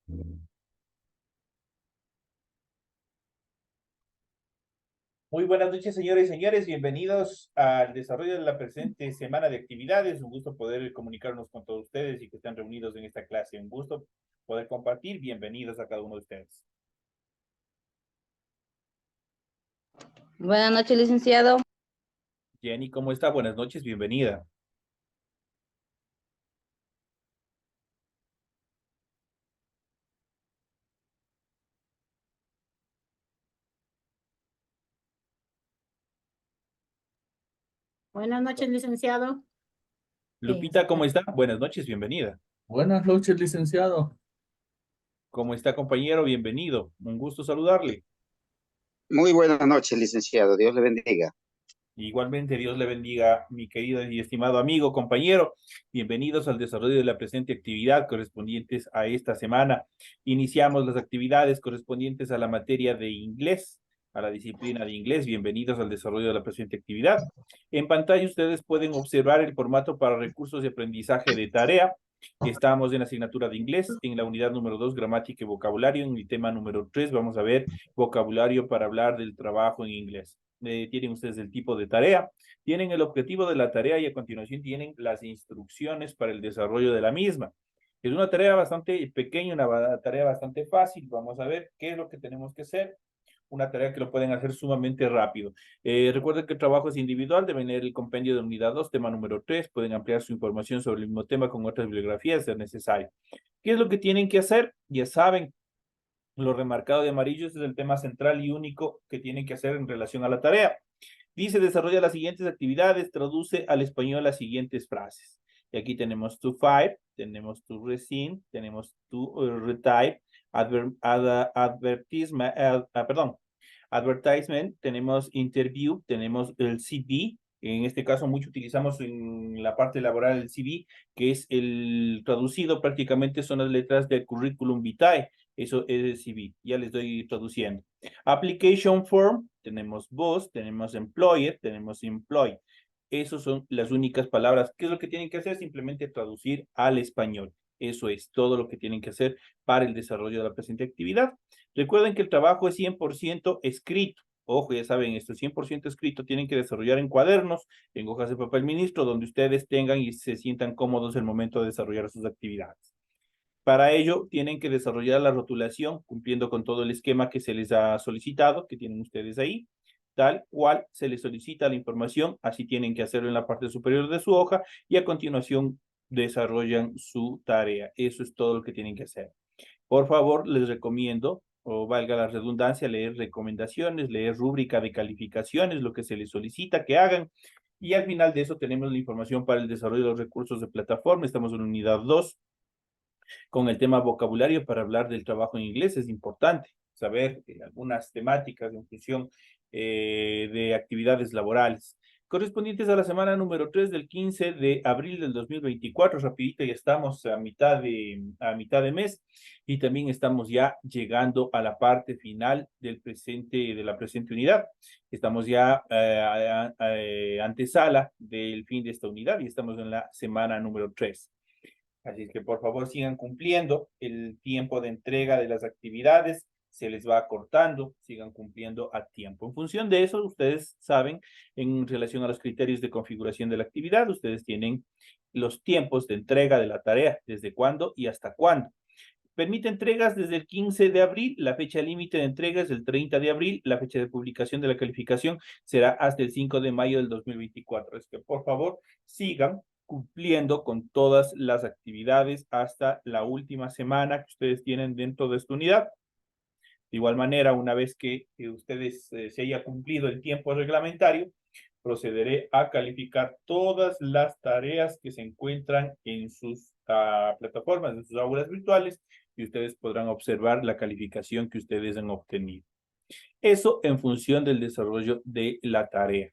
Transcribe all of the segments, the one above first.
Muy buenas noches, señores y señores. Bienvenidos al desarrollo de la presente semana de actividades. Un gusto poder comunicarnos con todos ustedes y que están reunidos en esta clase. Un gusto poder compartir. Bienvenidos a cada uno de ustedes. Buenas noches, licenciado. Jenny, ¿cómo está? Buenas noches, bienvenida. Buenas noches, licenciado. Lupita, ¿cómo está? Buenas noches, bienvenida. Buenas noches, licenciado. ¿Cómo está, compañero? Bienvenido. Un gusto saludarle. Muy buenas noches, licenciado. Dios le bendiga. Igualmente, Dios le bendiga, mi querido y estimado amigo, compañero. Bienvenidos al desarrollo de la presente actividad correspondientes a esta semana. Iniciamos las actividades correspondientes a la materia de inglés, a la disciplina de inglés. Bienvenidos al desarrollo de la presente actividad. En pantalla ustedes pueden observar el formato para recursos de aprendizaje de tarea. Estamos en la asignatura de inglés, en la unidad número 2, gramática y vocabulario. En el tema número 3 vamos a ver vocabulario para hablar del trabajo en inglés. Tienen ustedes el tipo de tarea, tienen el objetivo de la tarea y a continuación tienen las instrucciones para el desarrollo de la misma. Es una tarea bastante pequeña, una tarea bastante fácil. Vamos a ver qué es lo que tenemos que hacer. Una tarea que lo pueden hacer sumamente rápido. Recuerden que el trabajo es individual, deben leer el compendio de unidad 2, tema número 3, pueden ampliar su información sobre el mismo tema con otras bibliografías si es necesario. ¿Qué es lo que tienen que hacer? Ya saben, lo remarcado de amarillo es el tema central y único que tienen que hacer en relación a la tarea. Dice, desarrolla las siguientes actividades, traduce al español las siguientes frases. Y aquí tenemos to fire, tenemos to rescind, tenemos to retype, advertisement, tenemos interview, tenemos el CV. En este caso, mucho utilizamos en la parte laboral el CV, que es el traducido prácticamente son las letras del currículum vitae. Eso es el CV. Ya les estoy traduciendo. Application form, tenemos boss, tenemos employer, tenemos employee. Esas son las únicas palabras. ¿Qué es lo que tienen que hacer? Simplemente traducir al español. Eso es todo lo que tienen que hacer para el desarrollo de la presente actividad. Recuerden que el trabajo es 100% escrito. Ojo, ya saben, esto es 100% escrito. Tienen que desarrollar en cuadernos, en hojas de papel ministro, donde ustedes tengan y se sientan cómodos en el momento de desarrollar sus actividades. Para ello, tienen que desarrollar la rotulación, cumpliendo con todo el esquema que se les ha solicitado, que tienen ustedes ahí. Tal cual se les solicita la información, así tienen que hacerlo en la parte superior de su hoja y a continuación desarrollan su tarea. Eso es todo lo que tienen que hacer. Por favor, les recomiendo, o valga la redundancia, leer recomendaciones, leer rúbrica de calificaciones, lo que se les solicita que hagan. Y al final de eso tenemos la información para el desarrollo de los recursos de plataforma. Estamos en la unidad 2 con el tema vocabulario para hablar del trabajo en inglés. Es importante saber algunas temáticas en función de actividades laborales. Correspondientes a la semana número 3 del 15 de abril del 2024, rapidito, ya estamos a mitad de mes y también estamos ya llegando a la parte final de la presente unidad. Estamos ya antesala del fin de esta unidad y estamos en la semana número 3. Así que por favor sigan cumpliendo el tiempo de entrega de las actividades, se les va acortando, sigan cumpliendo a tiempo. En función de eso, ustedes saben, en relación a los criterios de configuración de la actividad, ustedes tienen los tiempos de entrega de la tarea, desde cuándo y hasta cuándo. Permite entregas desde el 15 de abril, la fecha límite de entrega es el 30 de abril, la fecha de publicación de la calificación será hasta el 5 de mayo del 2024. Es que por favor sigan cumpliendo con todas las actividades hasta la última semana que ustedes tienen dentro de esta unidad. De igual manera, una vez que ustedes se haya cumplido el tiempo reglamentario, procederé a calificar todas las tareas que se encuentran en sus plataformas, en sus aulas virtuales, y ustedes podrán observar la calificación que ustedes han obtenido. Eso en función del desarrollo de la tarea.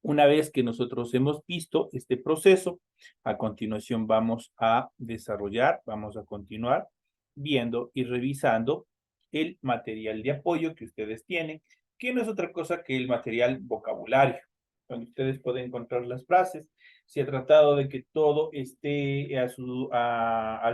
Una vez que nosotros hemos visto este proceso, a continuación vamos a desarrollar, vamos a continuar viendo y revisando el material de apoyo que ustedes tienen, que no es otra cosa que el material vocabulario, donde ustedes pueden encontrar las frases. Se ha tratado de que todo esté al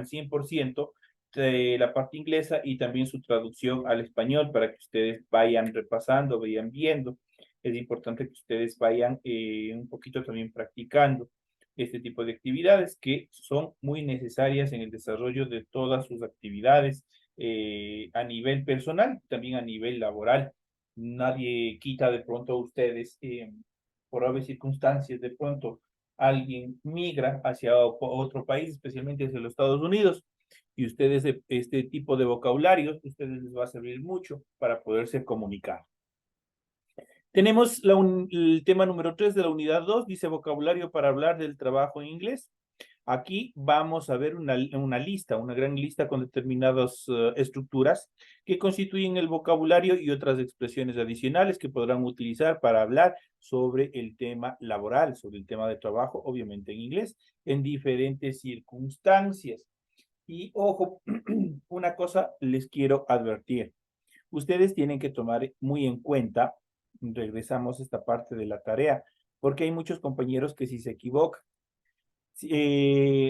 100%, la parte inglesa y también su traducción al español para que ustedes vayan repasando, vayan viendo. Es importante que ustedes vayan un poquito también practicando este tipo de actividades que son muy necesarias en el desarrollo de todas sus actividades a nivel personal, también a nivel laboral. Nadie quita de pronto a ustedes, por obvias circunstancias, de pronto alguien migra hacia otro país, especialmente hacia los Estados Unidos, y ustedes este tipo de vocabulario, ustedes les va a servir mucho para poderse comunicar. Tenemos el tema número 3 de la unidad 2, dice vocabulario para hablar del trabajo en inglés. Aquí vamos a ver una lista, una gran lista con determinadas estructuras que constituyen el vocabulario y otras expresiones adicionales que podrán utilizar para hablar sobre el tema laboral, sobre el tema de trabajo, obviamente en inglés, en diferentes circunstancias. Y ojo, una cosa les quiero advertir. Ustedes tienen que tomar muy en cuenta, regresamos a esta parte de la tarea, porque hay muchos compañeros que si se equivocan,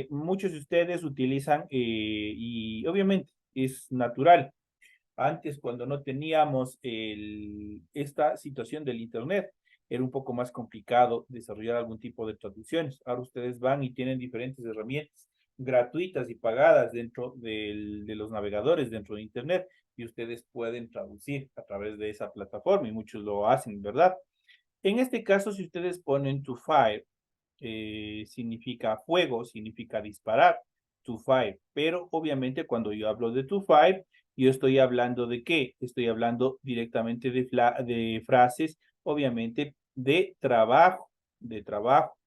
muchos de ustedes utilizan, y obviamente es natural, antes cuando no teníamos esta situación del Internet, era un poco más complicado desarrollar algún tipo de traducciones. Ahora ustedes van y tienen diferentes herramientas gratuitas y pagadas dentro de los navegadores, dentro de Internet, y ustedes pueden traducir a través de esa plataforma, y muchos lo hacen, ¿verdad? En este caso, si ustedes ponen to fire, significa fuego, significa disparar, to fire. Pero obviamente cuando yo hablo de to fire, yo estoy hablando de qué? Estoy hablando directamente de frases, obviamente de trabajo, de trabajo.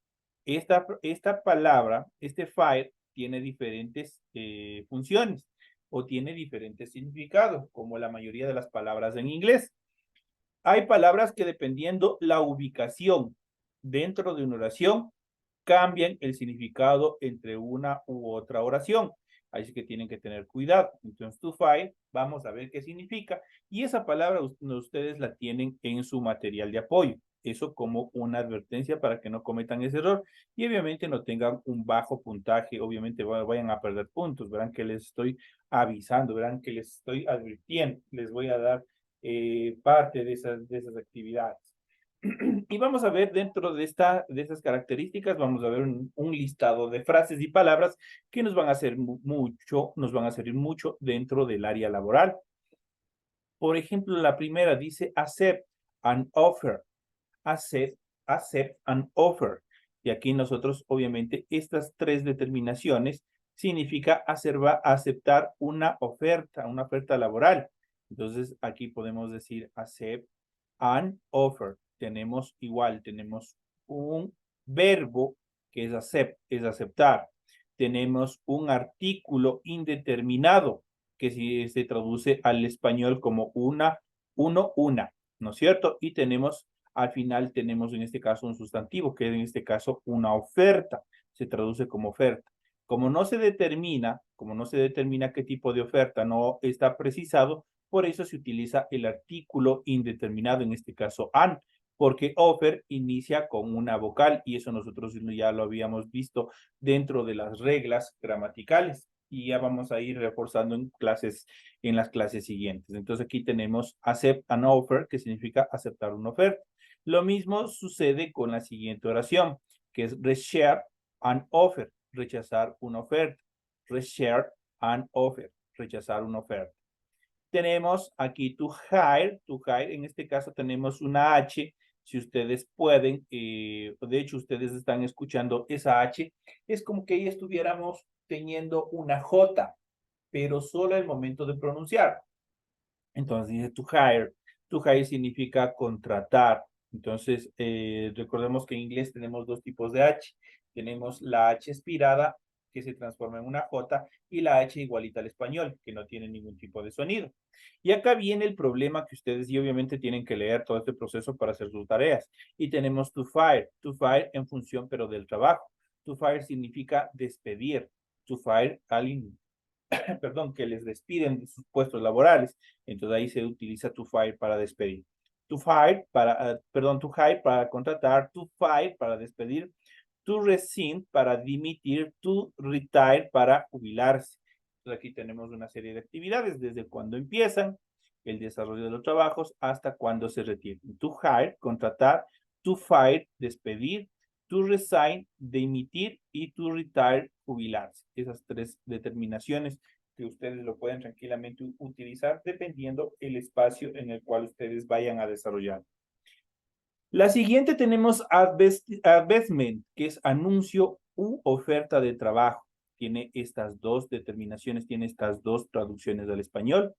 Esta palabra, este fire, tiene diferentes funciones o tiene diferentes significados, como la mayoría de las palabras en inglés. Hay palabras que dependiendo la ubicación dentro de una oración, cambian el significado entre una u otra oración. Así que tienen que tener cuidado. Entonces, to file, vamos a ver qué significa. Y esa palabra ustedes la tienen en su material de apoyo. Eso como una advertencia para que no cometan ese error. Y obviamente no tengan un bajo puntaje. Obviamente vayan a perder puntos. Verán que les estoy avisando, verán que les estoy advirtiendo. Les voy a dar parte de esas actividades. Y vamos a ver dentro de esas características, vamos a ver un listado de frases y palabras que nos van a hacer nos van a servir mucho dentro del área laboral. Por ejemplo, la primera dice accept an offer. Accept an offer. Y aquí nosotros, obviamente, estas tres determinaciones significa aceptar una oferta laboral. Entonces, aquí podemos decir accept an offer. Tenemos un verbo que es aceptar. Tenemos un artículo indeterminado que se traduce al español como una, ¿no es cierto? Y al final tenemos en este caso un sustantivo, que es en este caso una oferta, se traduce como oferta. Como no se determina qué tipo de oferta no está precisado, por eso se utiliza el artículo indeterminado, en este caso an, porque offer inicia con una vocal y eso nosotros ya lo habíamos visto dentro de las reglas gramaticales y ya vamos a ir reforzando en las clases siguientes. Entonces aquí tenemos accept an offer, que significa aceptar una oferta. Lo mismo sucede con la siguiente oración, que es reject an offer, rechazar una oferta. Reject an offer, rechazar una oferta. Tenemos aquí to hire, en este caso tenemos una H, si ustedes pueden, de hecho ustedes están escuchando esa H, es como que ahí estuviéramos teniendo una J, pero solo al momento de pronunciar. Entonces dice to hire significa contratar. Entonces, recordemos que en inglés tenemos dos tipos de H. Tenemos la H expirada, que se transforma en una J, y la H igualita al español, que no tiene ningún tipo de sonido. Y acá viene el problema que ustedes y obviamente tienen que leer todo este proceso para hacer sus tareas. Y tenemos to fire en función pero del trabajo. To fire significa despedir. To fire alguien, perdón, que les despiden de sus puestos laborales. Entonces ahí se utiliza to fire para despedir. To hire para contratar, to fire para despedir, to resign para dimitir, to retire para jubilarse. Entonces aquí tenemos una serie de actividades, desde cuando empiezan, el desarrollo de los trabajos, hasta cuando se retiran. To hire, contratar; to fire, despedir; to resign, dimitir; y to retire, jubilarse. Esas tres determinaciones que ustedes lo pueden tranquilamente utilizar dependiendo el espacio en el cual ustedes vayan a desarrollar. La siguiente tenemos advertisement, que es anuncio u oferta de trabajo. Tiene estas dos determinaciones, tiene estas dos traducciones al español.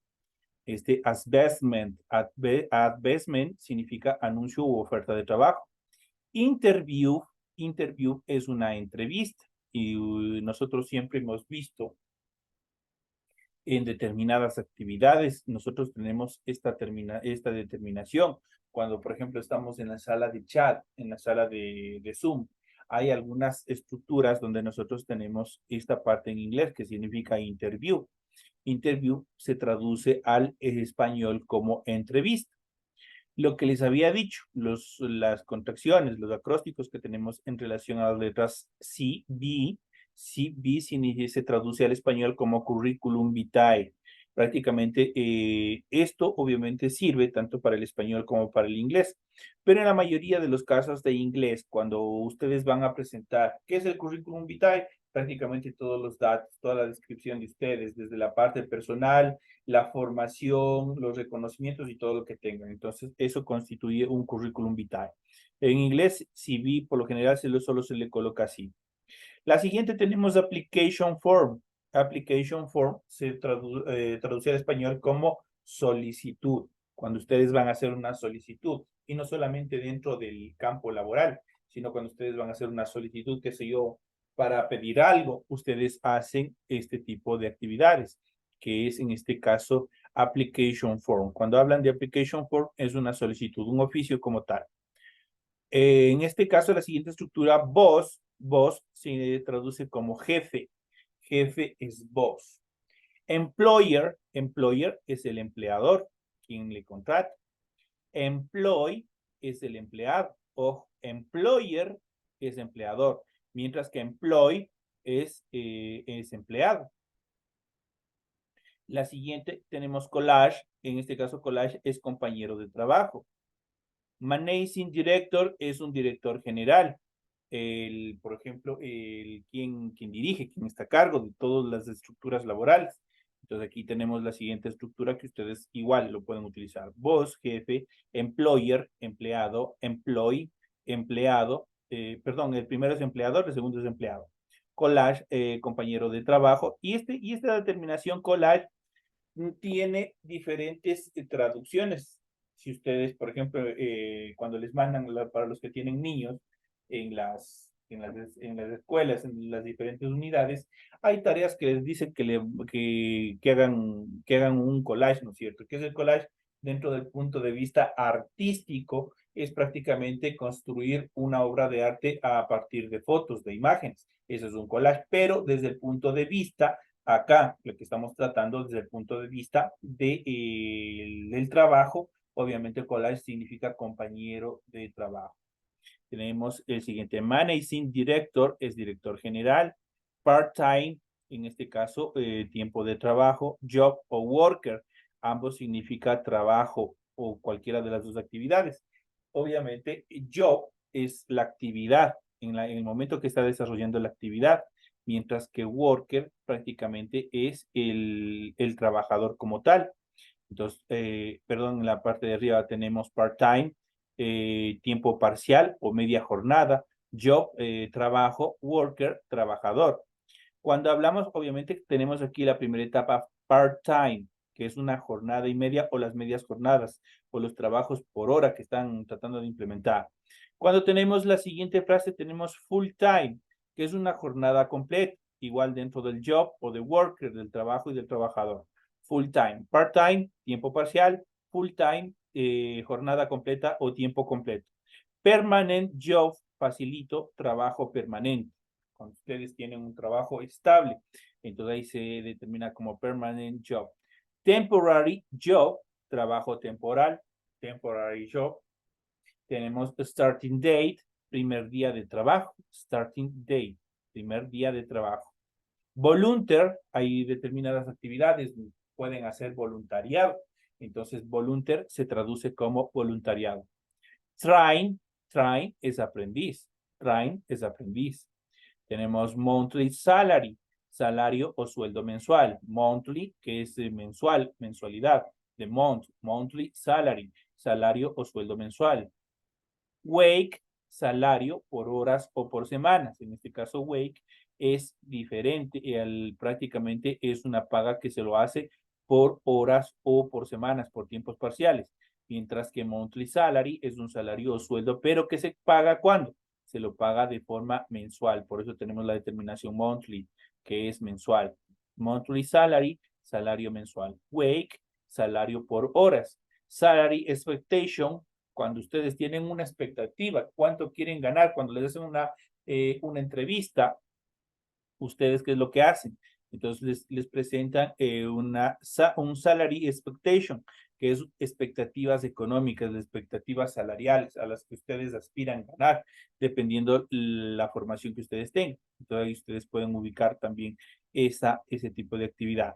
Advertisement significa anuncio u oferta de trabajo. Interview es una entrevista. Y nosotros siempre hemos visto en determinadas actividades, nosotros tenemos esta determinación. Cuando, por ejemplo, estamos en la sala de chat, en la sala de Zoom, hay algunas estructuras donde nosotros tenemos esta parte en inglés que significa interview. Interview se traduce al español como entrevista. Lo que les había dicho, las contracciones, los acrósticos que tenemos en relación a las letras CB, CB se traduce al español como curriculum vitae. Prácticamente esto obviamente sirve tanto para el español como para el inglés, pero en la mayoría de los casos de inglés, cuando ustedes van a presentar qué es el curriculum vitae, prácticamente todos los datos, toda la descripción de ustedes, desde la parte personal, la formación, los reconocimientos y todo lo que tengan. Entonces, eso constituye un curriculum vitae. En inglés, CV, por lo general, solo se le coloca así. La siguiente tenemos application form. Application form se traduce al español como solicitud. Cuando ustedes van a hacer una solicitud, y no solamente dentro del campo laboral, sino cuando ustedes van a hacer una solicitud, qué sé yo, para pedir algo, ustedes hacen este tipo de actividades, que es en este caso application form. Cuando hablan de application form, es una solicitud, un oficio como tal. En este caso, la siguiente estructura, boss se traduce como jefe. Jefe es boss. Employer es el empleador, quien le contrata. Employee es el empleado. O employer es empleador, mientras que employee es empleado. La siguiente tenemos collage. En este caso, collage es compañero de trabajo. Managing Director es un director general. Por ejemplo, quien dirige, quien está a cargo de todas las estructuras laborales. Entonces aquí tenemos la siguiente estructura que ustedes igual lo pueden utilizar. Boss, jefe; employer, empleado; employee, empleado. Perdón, el primero es empleador, el segundo es empleado. Collage, compañero de trabajo. Y esta determinación collage tiene diferentes traducciones. Si ustedes, por ejemplo, cuando les mandan para los que tienen niños en las escuelas, en las diferentes unidades, hay tareas que les dicen que hagan un collage, ¿no es cierto? ¿Qué es el collage? Dentro del punto de vista artístico, es prácticamente construir una obra de arte a partir de fotos, de imágenes. Eso es un collage, pero desde el punto de vista acá, lo que estamos tratando desde el punto de vista del trabajo, obviamente collage significa compañero de trabajo. Tenemos el siguiente, Managing Director es director general. Part-time, en este caso, tiempo de trabajo. Job o worker, ambos significa trabajo o cualquiera de las dos actividades. Obviamente, job es la actividad, en el momento que está desarrollando la actividad, mientras que worker prácticamente es el trabajador como tal. Entonces, perdón, en la parte de arriba tenemos part-time, tiempo parcial o media jornada; job, trabajo; worker, trabajador. Cuando hablamos, obviamente, tenemos aquí la primera etapa, part-time, que es una jornada y media o las medias jornadas o los trabajos por hora que están tratando de implementar. Cuando tenemos la siguiente frase, tenemos full-time, que es una jornada completa, igual dentro del job o de worker, del trabajo y del trabajador. Full-time, part-time, tiempo parcial; full-time, jornada completa o tiempo completo. Permanent job, facilito, trabajo permanente. Cuando ustedes tienen un trabajo estable, entonces ahí se determina como permanent job. Temporary job, trabajo temporal, temporary job. Tenemos starting date, primer día de trabajo, starting date, primer día de trabajo. Volunteer, hay determinadas actividades, pueden hacer voluntariado. Entonces, volunteer se traduce como voluntariado. Train es aprendiz. Train es aprendiz. Tenemos monthly salary, salario o sueldo mensual. Monthly, que es mensual, mensualidad. De monthly salary, salario o sueldo mensual. Wake, salario por horas o por semanas. En este caso, wake es diferente. Prácticamente es una paga que se lo hace por horas o por semanas, por tiempos parciales. Mientras que monthly salary es un salario o sueldo, pero que se paga ¿cuándo? Se lo paga de forma mensual. Por eso tenemos la determinación monthly, que es mensual. Monthly salary, salario mensual. Wake, salario por horas. Salary expectation, cuando ustedes tienen una expectativa, cuánto quieren ganar, cuando les hacen una entrevista, ustedes qué es lo que hacen. Entonces les presentan un salary expectation, que es expectativas económicas, expectativas salariales a las que ustedes aspiran ganar, dependiendo la formación que ustedes tengan. Entonces ahí ustedes pueden ubicar también ese tipo de actividad.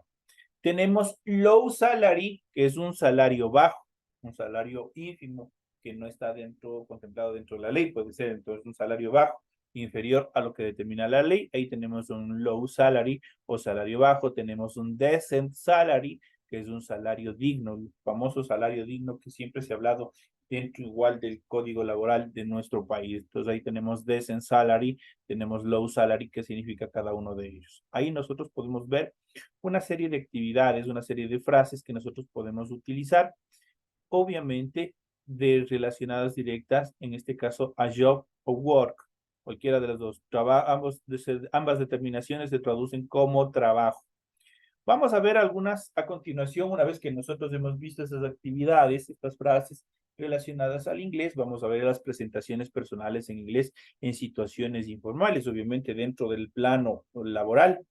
Tenemos low salary, que es un salario bajo, un salario ínfimo, que no está contemplado dentro de la ley, puede ser entonces un salario bajo, inferior a lo que determina la ley. Ahí tenemos un low salary o salario bajo. Tenemos un decent salary, que es un salario digno, el famoso salario digno que siempre se ha hablado dentro igual del código laboral de nuestro país. Entonces ahí tenemos decent salary, tenemos low salary, que significa cada uno de ellos. Ahí nosotros podemos ver una serie de actividades, una serie de frases que nosotros podemos utilizar, obviamente relacionadas directas, en este caso a job o work, cualquiera de las dos. Ambas determinaciones se traducen como trabajo. Vamos a ver algunas a continuación, una vez que nosotros hemos visto esas actividades, estas frases relacionadas al inglés, vamos a ver las presentaciones personales en inglés en situaciones informales, obviamente dentro del plano laboral.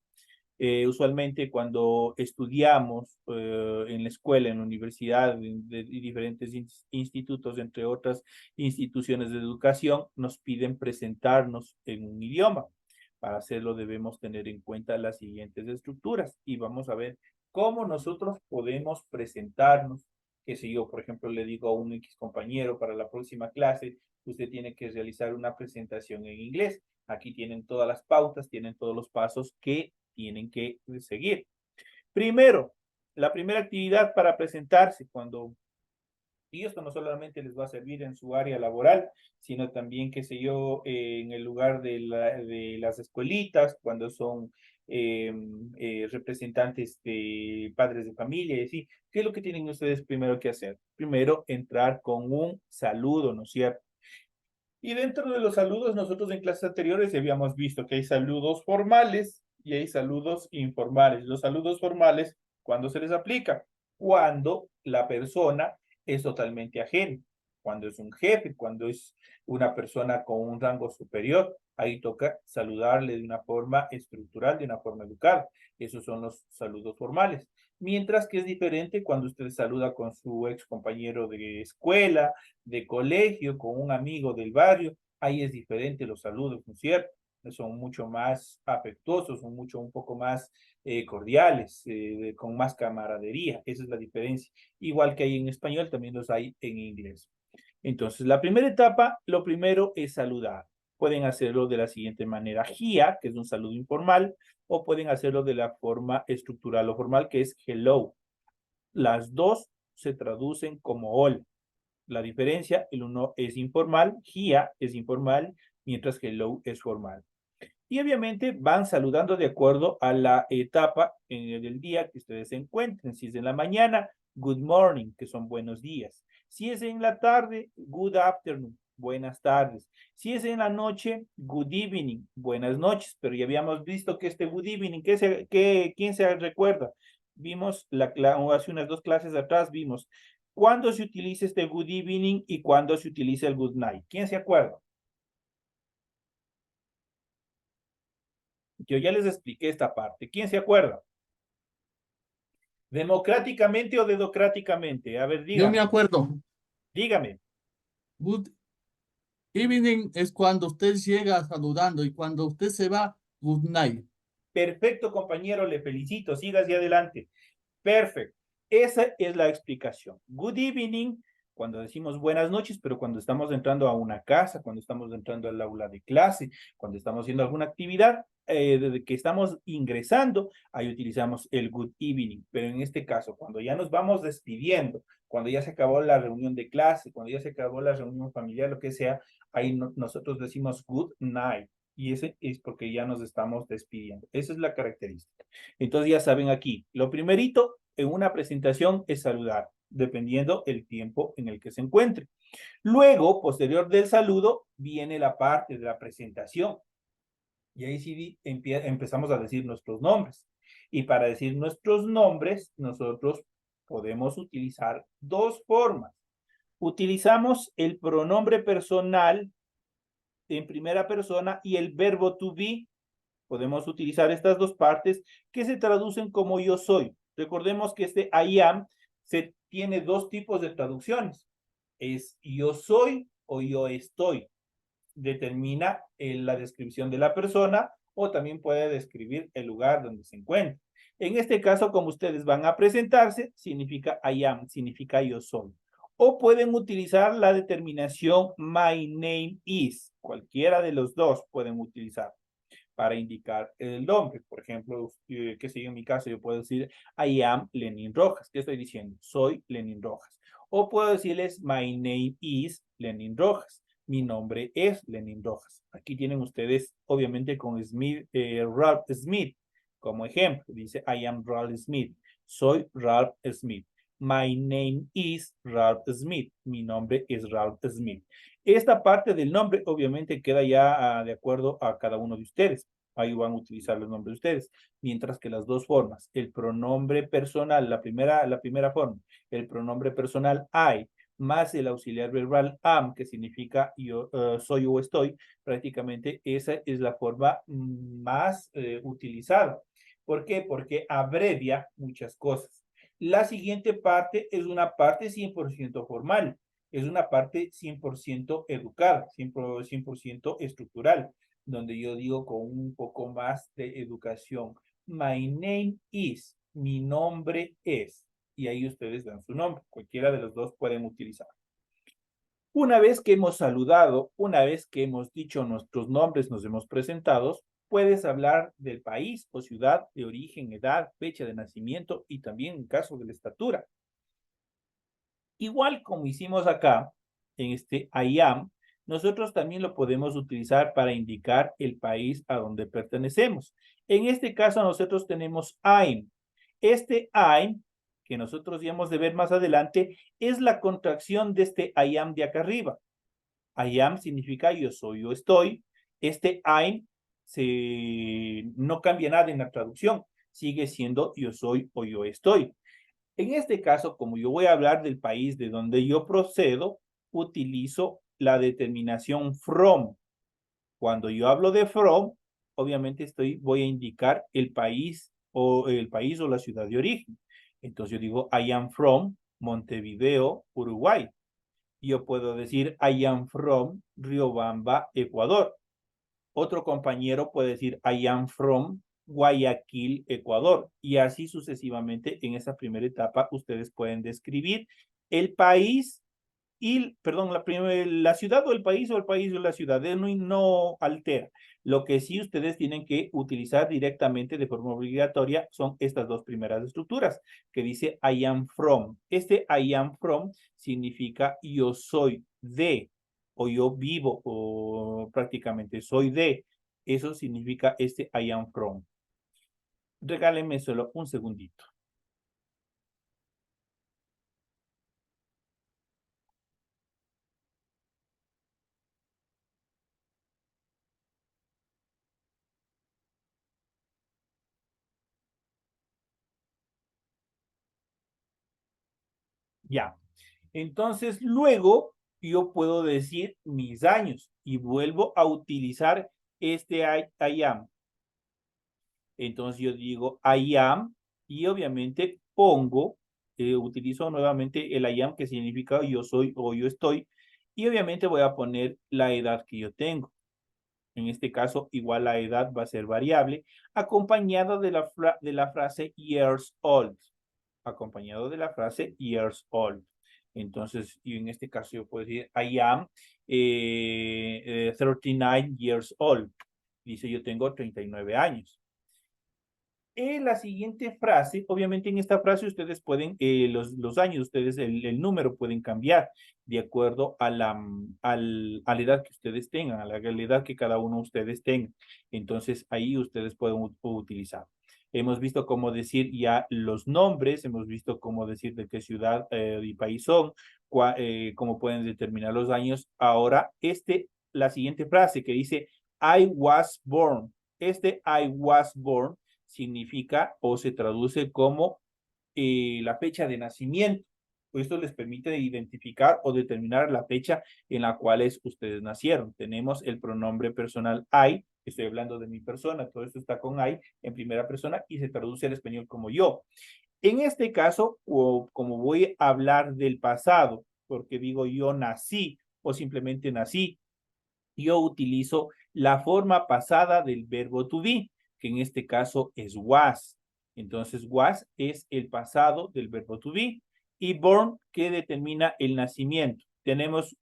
Usualmente cuando estudiamos en la escuela, en la universidad, de diferentes institutos, entre otras instituciones de educación, nos piden presentarnos en un idioma. Para hacerlo debemos tener en cuenta las siguientes estructuras y vamos a ver cómo nosotros podemos presentarnos. Que si yo, por ejemplo, le digo a un X compañero para la próxima clase, usted tiene que realizar una presentación en inglés. Aquí tienen todas las pautas, tienen todos los pasos que tienen que seguir. Primero, la primera actividad para presentarse y esto no solamente les va a servir en su área laboral, sino también, qué sé yo, en el lugar de las escuelitas, cuando son representantes de padres de familia y así. ¿Qué es lo que tienen ustedes primero que hacer? Primero, entrar con un saludo, ¿no es cierto? Y dentro de los saludos, nosotros en clases anteriores habíamos visto que hay saludos formales y hay saludos informales. Los saludos formales, ¿cuándo se les aplica? Cuando la persona es totalmente ajena, cuando es un jefe, cuando es una persona con un rango superior. Ahí toca saludarle de una forma estructural, de una forma educada. Esos son los saludos formales. Mientras que es diferente cuando usted saluda con su ex compañero de escuela, de colegio, con un amigo del barrio. Ahí es diferente los saludos, ¿no es cierto? Son mucho más afectuosos, son un poco más cordiales, con más camaradería. Esa es la diferencia. Igual que hay en español, también los hay en inglés. Entonces, la primera etapa, lo primero es saludar. Pueden hacerlo de la siguiente manera: HIA, que es un saludo informal, o pueden hacerlo de la forma estructural o formal, que es hello. Las dos se traducen como hola. La diferencia, el uno es informal, HIA es informal, mientras que hello es formal. Y obviamente van saludando de acuerdo a la etapa en el día que ustedes se encuentren. Si es en la mañana, good morning, que son buenos días. Si es en la tarde, good afternoon, buenas tardes. Si es en la noche, good evening, buenas noches. Pero ya habíamos visto que este good evening, ¿quién se recuerda? Vimos hace unas 2 clases atrás, vimos cuándo se utiliza este good evening y cuándo se utiliza el good night. ¿Quién se acuerda? Yo ya les expliqué esta parte. ¿Quién se acuerda? ¿Democráticamente o dedocráticamente? A ver, Yo me dígame. acuerdo. Dígame. Good evening es cuando usted llega saludando y cuando usted se va, good night. Perfecto, compañero, le felicito. Siga hacia adelante. Perfecto. Esa es la explicación. Good evening, cuando decimos buenas noches, pero cuando estamos entrando a una casa, cuando estamos entrando al aula de clase, cuando estamos haciendo alguna actividad, desde que estamos ingresando, ahí utilizamos el good evening. Pero en este caso, cuando ya nos vamos despidiendo, cuando ya se acabó la reunión de clase, cuando ya se acabó la reunión familiar, lo que sea, ahí nosotros decimos good night. Y ese es porque ya nos estamos despidiendo. Esa es la característica. Entonces ya saben aquí, lo primerito en una presentación es saludar, dependiendo el tiempo en el que se encuentre. Luego, posterior del saludo, viene la parte de la presentación. Y ahí sí empezamos a decir nuestros nombres. Y para decir nuestros nombres, nosotros podemos utilizar dos formas. Utilizamos el pronombre personal en primera persona y el verbo to be. Podemos utilizar estas dos partes que se traducen como yo soy. Recordemos que este I am tiene dos tipos de traducciones. Es yo soy o yo estoy. Determina la descripción de la persona o también puede describir el lugar donde se encuentra. En este caso, como ustedes van a presentarse, significa I am, significa yo soy. O pueden utilizar la determinación my name is. Cualquiera de los dos pueden utilizar para indicar el nombre. Por ejemplo, que sé yo, en mi caso, yo puedo decir I am Lenin Rojas. ¿Qué estoy diciendo? Soy Lenin Rojas. O puedo decirles my name is Lenin Rojas. Mi nombre es Lenin Rojas. Aquí tienen ustedes, obviamente, con Smith, Ralph Smith como ejemplo. Dice I am Ralph Smith. Soy Ralph Smith. My name is Ralph Smith. Mi nombre es Ralph Smith. Esta parte del nombre obviamente queda ya de acuerdo a cada uno de ustedes. Ahí van a utilizar los nombres de ustedes. Mientras que las dos formas, el pronombre personal, la primera forma, el pronombre personal I, más el auxiliar verbal am, que significa yo soy o estoy, prácticamente esa es la forma más utilizada. ¿Por qué? Porque abrevia muchas cosas. La siguiente parte es una parte 100% formal. Es una parte 100% educada, 100% estructural, donde yo digo con un poco más de educación. My name is, mi nombre es. Y ahí ustedes dan su nombre. Cualquiera de los dos pueden utilizar. Una vez que hemos saludado, una vez que hemos dicho nuestros nombres, nos hemos presentado, puedes hablar del país o ciudad de origen, edad, fecha de nacimiento y también en caso de la estatura. Igual como hicimos acá, en este I am, nosotros también lo podemos utilizar para indicar el país a donde pertenecemos. En este caso nosotros tenemos I'm. Este I'm, que nosotros ya hemos de ver más adelante, es la contracción de este I am de acá arriba. I am significa yo soy, yo estoy. Este I'm no cambia nada en la traducción. Sigue siendo yo soy o yo estoy. En este caso, como yo voy a hablar del país de donde yo procedo, utilizo la determinación from. Cuando yo hablo de from, obviamente voy a indicar el país o la ciudad de origen. Entonces yo digo, I am from Montevideo, Uruguay. Yo puedo decir, I am from Riobamba, Ecuador. Otro compañero puede decir, I am from Guayaquil, Ecuador. Y así sucesivamente en esa primera etapa ustedes pueden describir el país y, perdón, la ciudad o el país o la ciudad. No altera. Lo que sí ustedes tienen que utilizar directamente de forma obligatoria son estas dos primeras estructuras que dice I am from. Este I am from significa yo soy de o yo vivo o prácticamente soy de. Eso significa este I am from. Regálenme solo un segundito. Ya. Entonces, luego yo puedo decir mis años y vuelvo a utilizar este I am. Entonces yo digo I am y obviamente utilizo nuevamente el I am que significa yo soy o yo estoy y obviamente voy a poner la edad que yo tengo. En este caso, igual la edad va a ser variable, acompañado de la frase years old. Acompañado de la frase years old. Entonces, y en este caso yo puedo decir, I am 39 years old. Dice, yo tengo 39 años. En la siguiente frase, obviamente en esta frase ustedes pueden, los años, ustedes el número pueden cambiar de acuerdo a a la edad que ustedes tengan, a la edad que cada uno de ustedes tenga. Entonces ahí ustedes pueden utilizar. Hemos visto cómo decir ya los nombres, hemos visto cómo decir de qué ciudad y país son, cómo pueden determinar los años. Ahora, la siguiente frase que dice, I was born. I was born significa o se traduce como la fecha de nacimiento. Esto les permite identificar o determinar la fecha en la cual ustedes nacieron. Tenemos el pronombre personal I, estoy hablando de mi persona, todo esto está con I en primera persona y se traduce al español como yo. En este caso, como voy a hablar del pasado, porque digo yo nací o simplemente nací, yo utilizo la forma pasada del verbo to be, que en este caso es was. Entonces, was es el pasado del verbo to be y born que determina el nacimiento. Tenemos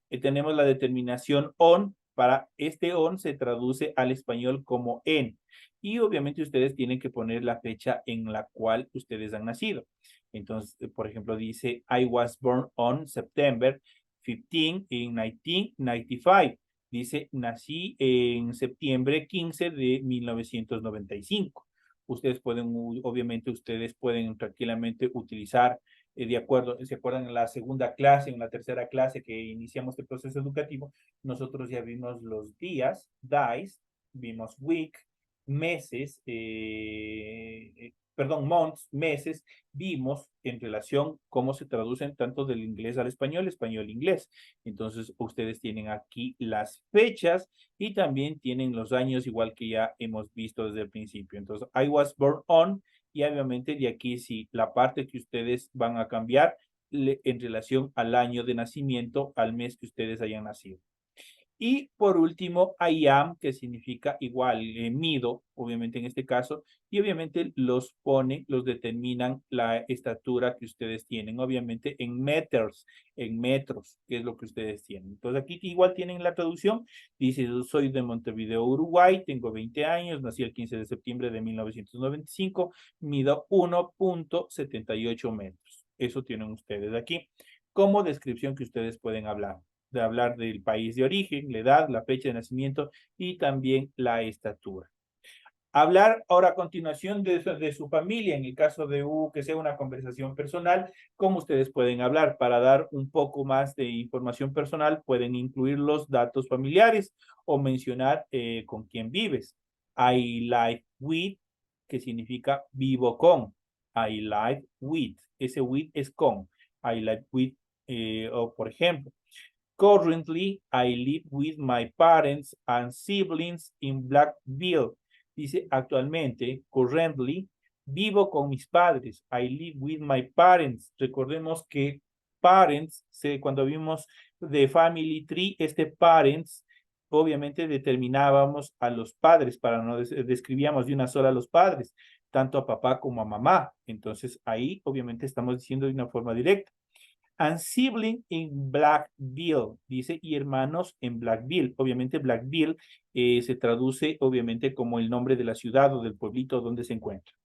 tenemos la determinación on. Para on se traduce al español como en. Y obviamente ustedes tienen que poner la fecha en la cual ustedes han nacido. Entonces, por ejemplo, dice, I was born on September 15 in 1995. Dice, nací en septiembre 15 de 1995. Ustedes pueden, obviamente, ustedes pueden tranquilamente utilizar, de acuerdo, ¿se acuerdan en la segunda clase, en la tercera clase que iniciamos el proceso educativo? Nosotros ya vimos los días, days, vimos week, meses, perdón, months, meses, vimos en relación cómo se traducen tanto del inglés al español, español-inglés. Entonces, ustedes tienen aquí las fechas y también tienen los años, igual que ya hemos visto desde el principio. Entonces, I was born on, y obviamente de aquí sí, la parte que ustedes van a cambiar en relación al año de nacimiento, al mes que ustedes hayan nacido. Y por último, I am, que significa igual, mido, obviamente en este caso, y obviamente los determinan la estatura que ustedes tienen, obviamente en meters, en metros, que es lo que ustedes tienen. Entonces aquí igual tienen la traducción, dice, yo soy de Montevideo, Uruguay, tengo 20 años, nací el 15 de septiembre de 1995, mido 1.78 metros. Eso tienen ustedes aquí como descripción que ustedes pueden hablar del país de origen, la edad, la fecha de nacimiento y también la estatura. Hablar ahora a continuación de su familia, en el caso de que sea una conversación personal, ¿cómo ustedes pueden hablar? Para dar un poco más de información personal, pueden incluir los datos familiares o mencionar con quién vives. I live with, que significa vivo con. I live with, ese with es con. I live with, o por ejemplo, currently, I live with my parents and siblings in Blackville. Dice, actualmente, currently, vivo con mis padres. I live with my parents. Recordemos que parents, cuando vimos de family tree, parents, obviamente determinábamos a los padres, para no describíamos de una sola a los padres, tanto a papá como a mamá. Entonces, ahí obviamente estamos diciendo de una forma directa. And sibling in Blackville, dice, y hermanos en Blackville. Obviamente Blackville se traduce obviamente como el nombre de la ciudad o del pueblito donde se encuentra.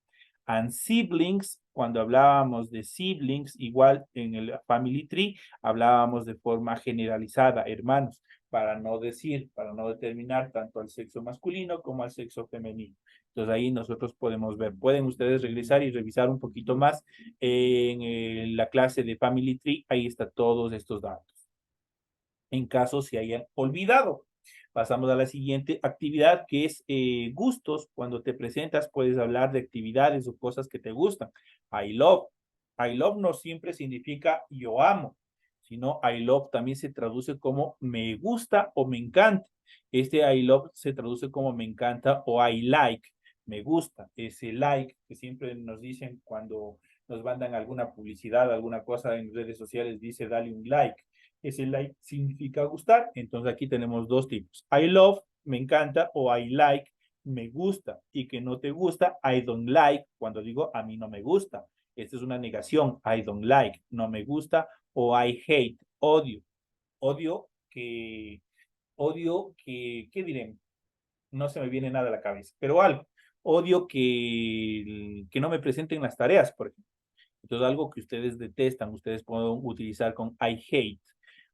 And siblings, cuando hablábamos de siblings, igual en el family tree, hablábamos de forma generalizada, hermanos, para no determinar tanto al sexo masculino como al sexo femenino. Entonces ahí nosotros podemos ver, pueden ustedes regresar y revisar un poquito más en la clase de Family Tree, ahí está todos estos datos. En caso se hayan olvidado. Pasamos a la siguiente actividad que es gustos. Cuando te presentas puedes hablar de actividades o cosas que te gustan. I love. I love no siempre significa yo amo, sino I love también se traduce como me gusta o me encanta. I love se traduce como me encanta o I like. Me gusta, ese like que siempre nos dicen cuando nos mandan alguna publicidad, alguna cosa en redes sociales, dice dale un like. Ese like significa gustar. Entonces aquí tenemos dos tipos. I love, me encanta, o I like, me gusta. Y que no te gusta, I don't like, cuando digo a mí no me gusta. Esta es una negación. I don't like, no me gusta, o I hate, odio. ¿Qué diré? No se me viene nada a la cabeza, pero algo. Odio que no me presenten las tareas, por ejemplo. Entonces, algo que ustedes detestan, ustedes pueden utilizar con I hate.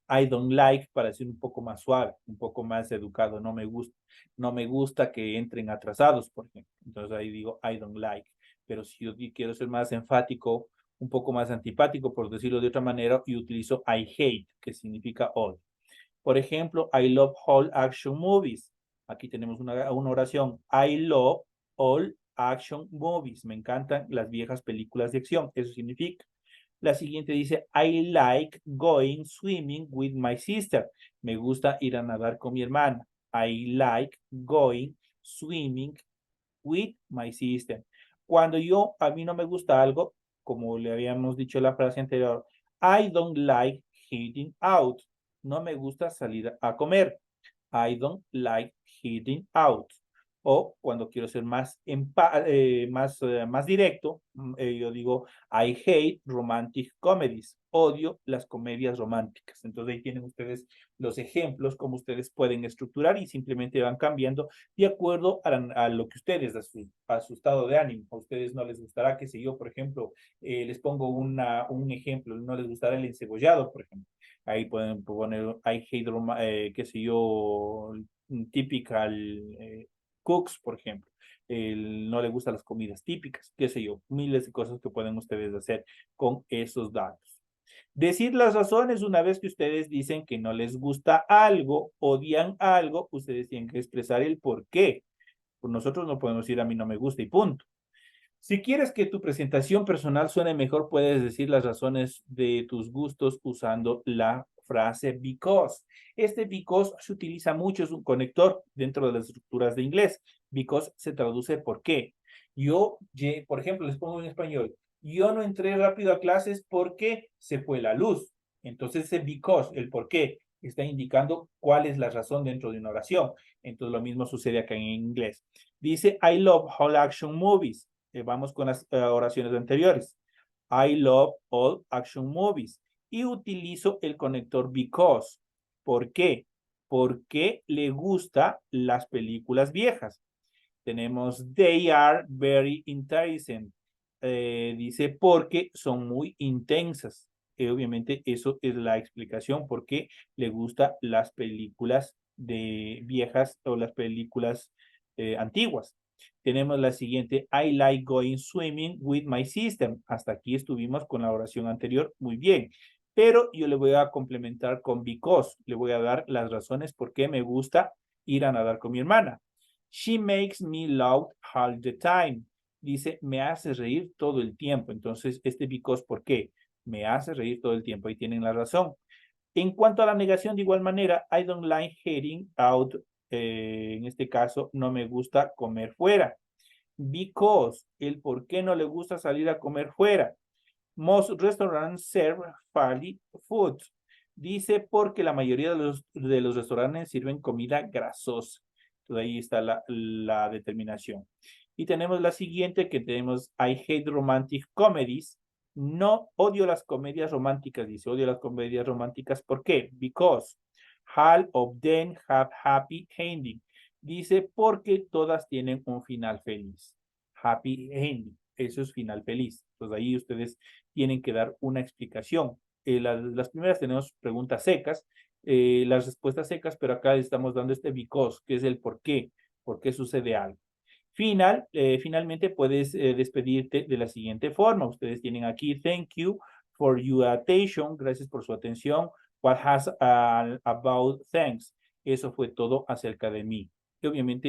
I don't like para ser un poco más suave, un poco más educado. No me gusta que entren atrasados, por ejemplo. Entonces ahí digo I don't like. Pero si yo quiero ser más enfático, un poco más antipático, por decirlo de otra manera, y utilizo I hate, que significa odio. Por ejemplo, I love all action movies. Aquí tenemos una oración. I love all action movies. Me encantan las viejas películas de acción. Eso significa. La siguiente dice, I like going swimming with my sister. Me gusta ir a nadar con mi hermana. I like going swimming with my sister. Cuando a mí no me gusta algo, como le habíamos dicho en la frase anterior, I don't like eating out. No me gusta salir a comer. I don't like eating out. O cuando quiero ser más directo, yo digo, I hate romantic comedies. Odio las comedias románticas. Entonces ahí tienen ustedes los ejemplos, como ustedes pueden estructurar y simplemente van cambiando de acuerdo a lo que ustedes, a su estado de ánimo. A ustedes no les gustará, qué sé yo, por ejemplo, les pongo un ejemplo, no les gustará el encebollado, por ejemplo. Ahí pueden poner I hate, qué sé yo, typical cooks, por ejemplo. No le gustan las comidas típicas, qué sé yo, miles de cosas que pueden ustedes hacer con esos datos. Decir las razones una vez que ustedes dicen que no les gusta algo, odian algo, ustedes tienen que expresar el por qué. Pues nosotros no podemos decir a mí no me gusta y punto. Si quieres que tu presentación personal suene mejor, puedes decir las razones de tus gustos usando la frase because. Este because se utiliza mucho, es un conector dentro de las estructuras de inglés. Because se traduce por qué. Por ejemplo, les pongo en español. Yo no entré rápido a clases porque se fue la luz. Entonces ese because, el por qué, está indicando cuál es la razón dentro de una oración. Entonces lo mismo sucede acá en inglés. Dice, I love all action movies. Vamos con las oraciones anteriores. I love all action movies. Y utilizo el conector because. ¿Por qué? Porque le gusta las películas viejas. Tenemos they are very interesting. Dice porque son muy intensas. Obviamente eso es la explicación por qué le gusta las películas de viejas o las películas antiguas. Tenemos la siguiente, I like going swimming with my sister. Hasta aquí estuvimos con la oración anterior, muy bien. Pero yo le voy a complementar con because. Le voy a dar las razones por qué me gusta ir a nadar con mi hermana. She makes me laugh all the time. Dice, me hace reír todo el tiempo. Entonces, because, ¿por qué? Me hace reír todo el tiempo. Ahí tienen la razón. En cuanto a la negación, de igual manera, I don't like eating out. En este caso, no me gusta comer fuera. Because, el por qué no le gusta salir a comer fuera. Most restaurants serve fatty food. Dice porque la mayoría de los restaurantes sirven comida grasosa. Entonces ahí está la determinación. Y tenemos la siguiente que tenemos I hate romantic comedies. No odio las comedias románticas. Dice odio las comedias románticas. ¿Por qué? Because all of them have happy ending. Dice porque todas tienen un final feliz. Happy ending. Eso es final feliz. Entonces ahí ustedes tienen que dar una explicación. Las primeras tenemos preguntas secas, las respuestas secas, pero acá estamos dando este because, que es el por qué sucede algo. Finalmente puedes despedirte de la siguiente forma. Ustedes tienen aquí, thank you for your attention, gracias por su atención. What has about thanks? Eso fue todo acerca de mí. Y obviamente